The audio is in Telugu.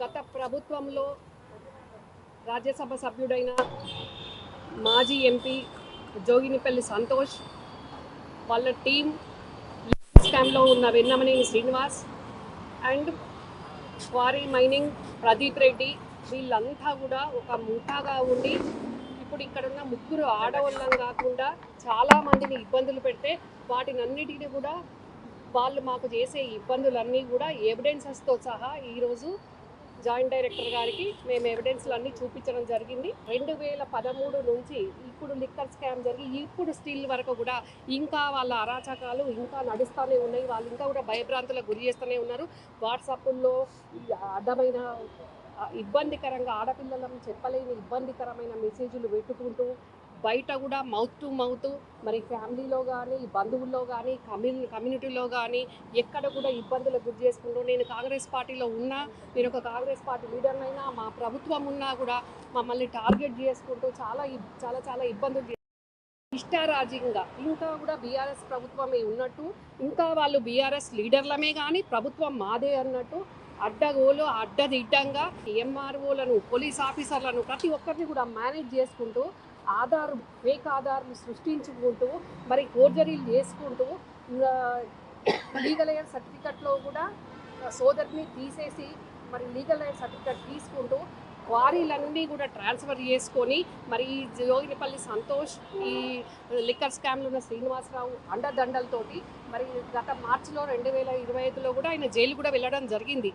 గత ప్రభుత్వంలో రాజ్యసభ సభ్యుడైన మాజీ ఎంపీ జోగినిపల్లి సంతోష్ వాళ్ళ టీం స్కామ్లో ఉన్న Vennamaneni Srinivas and quarry mining Pradeep Reddy వీళ్ళంతా కూడా ఒక ముఠాగా ఉండి ఇప్పుడు ఇక్కడ ఉన్న ముగ్గురు ఆడవాళ్ళం కాకుండా చాలామందిని ఇబ్బందులు పెడితే వాటినన్నిటిని కూడా వాళ్ళు మాకు చేసే ఇబ్బందులన్నీ కూడా ఎవిడెన్సెస్తో సహా ఈరోజు జాయింట్ డైరెక్టర్ గారికి మేము ఎవిడెన్స్లు అన్నీ చూపించడం జరిగింది. 2013 నుంచి ఇప్పుడు లిక్కర్ స్కామ్ జరిగి ఇప్పుడు స్టిల్ వరకు కూడా ఇంకా వాళ్ళ అరాచకాలు ఇంకా నడుస్తూనే ఉన్నాయి. వాళ్ళు ఇంకా కూడా భయభ్రాంతులకు గురి చేస్తూనే ఉన్నారు. వాట్సాప్ల్లో అడ్డమైన ఇబ్బందికరంగా ఆడపిల్లలను చెప్పలేని ఇబ్బందికరమైన మెసేజ్లు పెట్టుకుంటూ బయట కూడా మౌత్ టు మౌత్ మరి ఫ్యామిలీలో కానీ బంధువుల్లో కానీ కమ్యూనిటీలో కానీ ఎక్కడ కూడా ఇబ్బందులకు గురి చేసుకుంటూ నేను కాంగ్రెస్ పార్టీలో ఉన్నా, నేను ఒక కాంగ్రెస్ పార్టీ లీడర్నైనా మా ప్రభుత్వం ఉన్నా కూడా మమ్మల్ని టార్గెట్ చేసుకుంటూ చాలా చాలా చాలా ఇబ్బందులు ఇష్టారాజ్యంగా ఇంకా కూడా బీఆర్ఎస్ ప్రభుత్వమే ఉన్నట్టు, ఇంకా వాళ్ళు బీఆర్ఎస్ లీడర్లమే కానీ ప్రభుత్వం మాదే అన్నట్టు అడ్డగోలు అడ్డదిడ్డంగా ఎంఆర్ఓలను పోలీస్ ఆఫీసర్లను ప్రతి ఒక్కరిని కూడా మేనేజ్ చేసుకుంటూ ఫేక్ ఆధార్లు సృష్టించుకుంటూ మరి ఫోర్జరీలు చేసుకుంటూ లీగల్ ఎయిడ్ సర్టిఫికెట్లో కూడా సోదరిని తీసేసి మరి లీగల్ ఎయిడ్ సర్టిఫికెట్ తీసుకుంటూ క్వారీలన్నీ కూడా ట్రాన్స్ఫర్ చేసుకొని మరి ఈ జోగినిపల్లి సంతోష్ ఈ లిక్కర్ స్కామ్లో ఉన్న శ్రీనివాసరావు అండదండలతోటి మరి గత మార్చిలో 2025లో కూడా ఆయన జైలు కూడా వెళ్ళడం జరిగింది.